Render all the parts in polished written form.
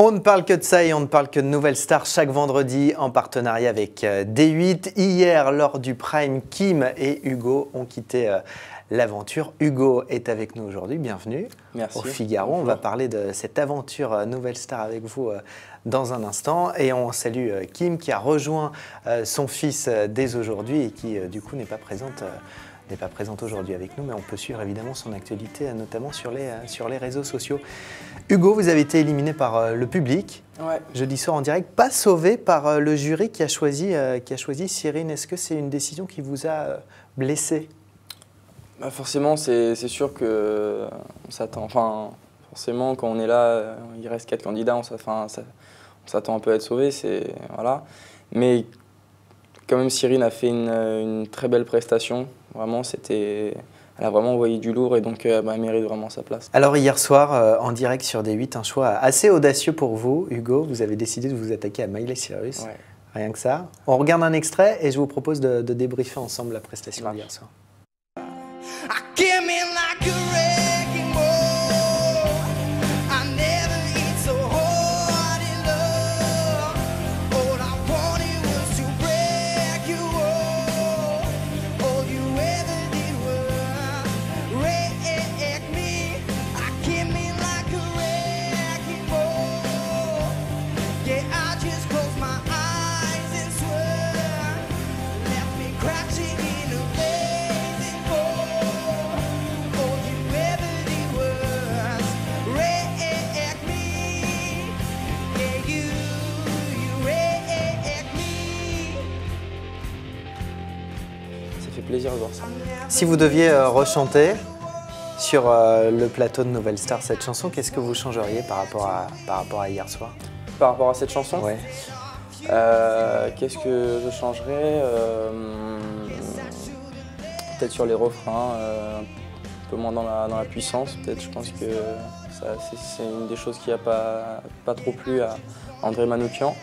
On ne parle que de ça et on ne parle que de nouvelles stars chaque vendredi en partenariat avec D8. Hier, lors du Prime, Kim et Hugo ont quitté l'aventure. Hugo est avec nous aujourd'hui, bienvenue. Merci. Au Figaro. Bonjour. On va parler de cette aventure Nouvelle Star avec vous dans un instant. Et on salue Kim qui a rejoint son fils dès aujourd'hui et qui du coup n'est pas présente aujourd'hui avec nous, mais on peut suivre évidemment son actualité, notamment sur les réseaux sociaux. Hugo, vous avez été éliminé par le public, Ouais. jeudi soir en direct, pas sauvé par le jury qui a choisi Cyrine. Est-ce que c'est une décision qui vous a blessé? Bah forcément, c'est sûr que on s'attend. Enfin, forcément, quand on est là, il reste 4 candidats, on s'attend un peu à être sauvé, voilà. Mais quand même, Cyrine a fait une très belle prestation. Vraiment, elle a vraiment envoyé du lourd et donc elle mérite vraiment sa place. Alors hier soir, en direct sur D8, un choix assez audacieux pour vous, Hugo. Vous avez décidé de vous attaquer à Miley Cyrus. Ouais. Rien que ça. On regarde un extrait et je vous propose de débriefer ensemble la prestation d'hier soir. I came in like a wrecking ball. I never hit so hard in love. All I wanted was to break you all. All you ever did was wreck me. I came in like a wrecking ball. Yeah, I just closed my eyes and swore. Left me crashing in a blazing ball. All you ever did was wreck me. Yeah, you wreck me. Ça fait plaisir de voir ça. Si vous deviez rechanter sur le plateau de Nouvelle Star cette chanson, qu'est-ce que vous changeriez par rapport à hier soir? Par rapport à cette chanson, Ouais. qu'est-ce que je changerais peut-être sur les refrains, un peu moins dans la puissance. Peut-être, je pense que c'est une des choses qui n'a pas trop plu à André Manoukian.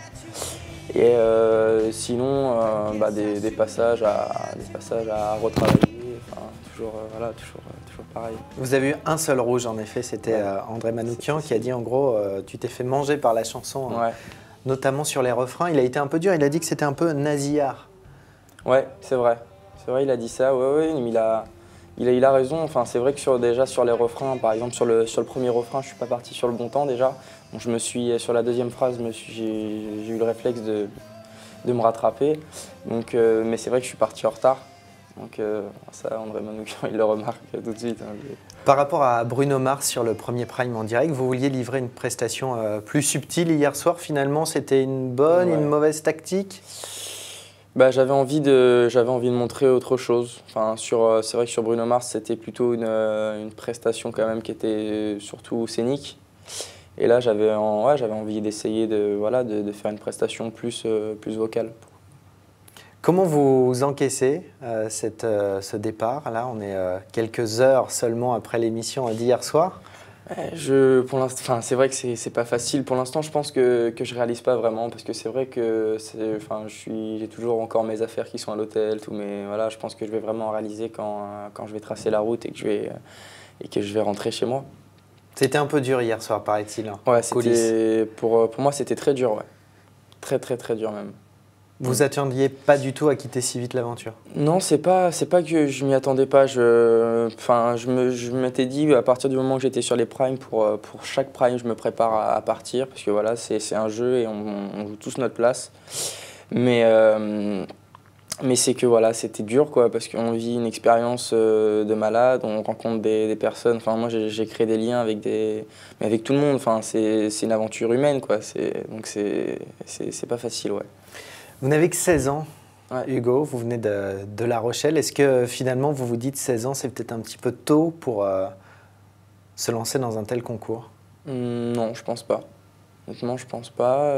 Et sinon, des passages à retravailler. Enfin, toujours pareil. Vous avez eu un seul rouge en effet, c'était André Manoukian qui a dit en gros tu t'es fait manger par la chanson, Ouais. notamment sur les refrains. Il a été un peu dur, il a dit que c'était un peu nasillard. Ouais, c'est vrai. C'est vrai, il a dit ça. Ouais, mais il a raison. Enfin, c'est vrai que déjà sur les refrains, par exemple sur le premier refrain, je suis pas parti sur le bon temps déjà. Donc sur la deuxième phrase, j'ai eu le réflexe de me rattraper. Donc, mais c'est vrai que je suis parti en retard. Donc ça, André Manoukian, il le remarque tout de suite. Hein. Par rapport à Bruno Mars sur le premier Prime en direct, vous vouliez livrer une prestation plus subtile hier soir. Finalement, c'était une bonne, Ouais. une mauvaise tactique? J'avais envie de montrer autre chose. Enfin, c'est vrai que sur Bruno Mars, c'était plutôt une prestation quand même qui était surtout scénique. Et là, j'avais envie d'essayer de faire une prestation plus vocale. Comment vous encaissez ce départ? Là, on est quelques heures seulement après l'émission d'hier soir. Ouais, pour l'instant, enfin, c'est vrai que c'est pas facile. Pour l'instant, je pense que je réalise pas vraiment parce que c'est vrai que j'ai toujours encore mes affaires qui sont à l'hôtel, mais voilà, je pense que je vais vraiment réaliser quand je vais tracer la route et que je vais rentrer chez moi. C'était un peu dur hier soir, paraît-il. Ouais, pour moi, c'était très dur, ouais. Très, très, très dur même. Vous attendiez pas du tout à quitter si vite l'aventure? Non, c'est pas que je m'y attendais pas. Je m'étais dit à partir du moment que j'étais sur les primes, pour chaque prime, je me prépare à partir parce que voilà, c'est un jeu et on joue tous notre place. Mais c'est que voilà, c'était dur quoi, parce qu'on vit une expérience de malade, on rencontre des personnes. Enfin, moi, j'ai créé des liens mais avec tout le monde. Enfin, c'est une aventure humaine quoi. Donc c'est pas facile, ouais. Vous n'avez que 16 ans, Ouais. Hugo, vous venez de La Rochelle. Est-ce que finalement vous vous dites 16 ans, c'est peut-être un petit peu tôt pour se lancer dans un tel concours? Non, je pense pas. Honnêtement, je pense pas.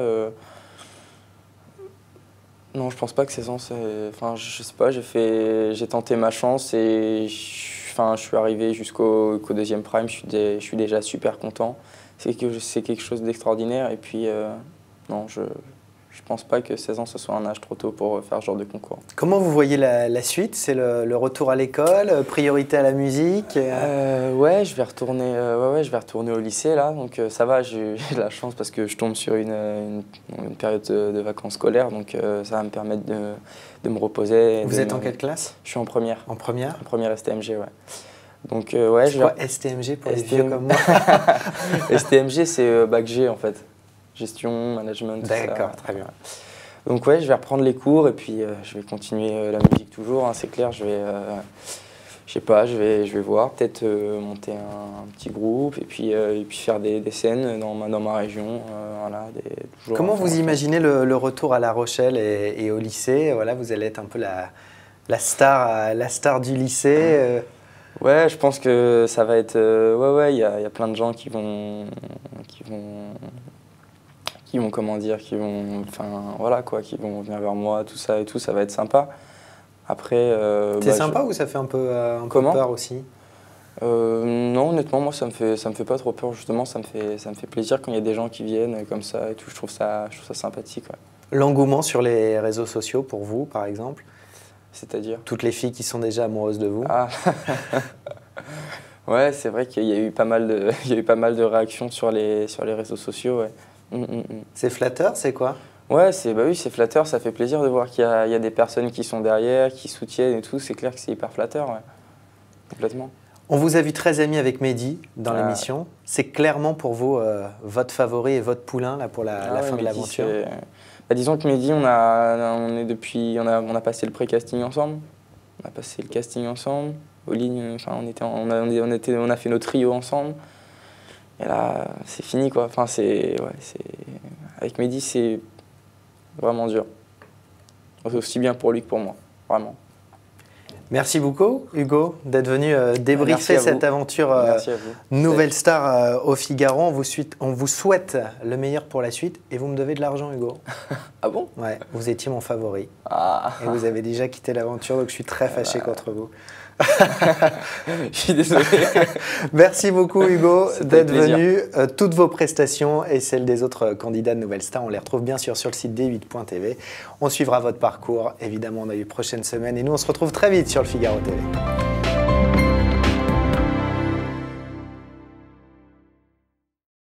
Non, je pense pas que 16 ans, c'est. Enfin, je sais pas, j'ai tenté ma chance et je suis arrivé jusqu'au deuxième prime. Je suis déjà super content. C'est quelque chose d'extraordinaire et puis non, je Je pense pas que 16 ans, ce soit un âge trop tôt pour faire ce genre de concours. Comment vous voyez la suite? C'est le retour à l'école, priorité à la musique? Ouais, je vais retourner au lycée là, donc ça va, j'ai de la chance parce que je tombe sur une période de vacances scolaires, donc ça va me permettre de me reposer. Vous êtes en quelle classe? Je suis en première. En première? En première STMG, ouais. Donc ouais, c'est quoi STMG pour les vieux comme moi? STMG, c'est bac G en fait. Gestion, management, tout ça. D'accord, très bien. Donc ouais, je vais reprendre les cours et puis je vais continuer la musique toujours, hein, c'est clair. Je sais pas, je vais voir, peut-être monter un petit groupe et puis faire des scènes dans ma région. Voilà, Comment vous imaginez le retour à La Rochelle et au lycée? Voilà, vous allez être un peu la star du lycée. Ouais, je pense que ça va être... ouais, il y a plein de gens qui vont venir vers moi, tout ça et tout, ça va être sympa. Après... c'est sympa ou ça fait un peu peur aussi? Non, honnêtement, moi, ça me fait pas trop peur, justement, ça me fait plaisir quand il y a des gens qui viennent comme ça et tout, je trouve ça sympathique. Ouais. L'engouement sur les réseaux sociaux pour vous, par exemple? C'est-à-dire? Toutes les filles qui sont déjà amoureuses de vous? Ah. Ouais, c'est vrai qu'il y a eu pas mal de réactions sur les réseaux sociaux, ouais. C'est flatteur, c'est quoi? Ouais, oui, c'est flatteur, ça fait plaisir de voir qu'il y a des personnes qui sont derrière, qui soutiennent et tout, c'est clair que c'est hyper flatteur, ouais. Complètement. On vous a vu très amis avec Mehdi dans l'émission. C'est clairement pour vous votre favori et votre poulain là, pour la fin de l'aventure? Disons que Mehdi, on a passé le pré-casting ensemble, on a passé le casting ensemble, aux lignes, enfin, on a fait nos trios ensemble. Et là, c'est fini, quoi. Enfin, avec Mehdi, c'est vraiment dur. Aussi bien pour lui que pour moi, vraiment. Merci beaucoup, Hugo, d'être venu débriefer cette aventure Nouvelle Star au Figaro. On vous souhaite le meilleur pour la suite et vous me devez de l'argent, Hugo. Ah bon? Ouais, vous étiez mon favori. Ah. Et vous avez déjà quitté l'aventure, donc je suis très fâché contre vous. Je suis désolé. Merci beaucoup Hugo d'être venu. Toutes vos prestations et celles des autres candidats de Nouvelle Star, on les retrouve bien sûr sur le site d8.tv. On suivra votre parcours évidemment dans les prochaines semaines et nous on se retrouve très vite sur le Figaro TV.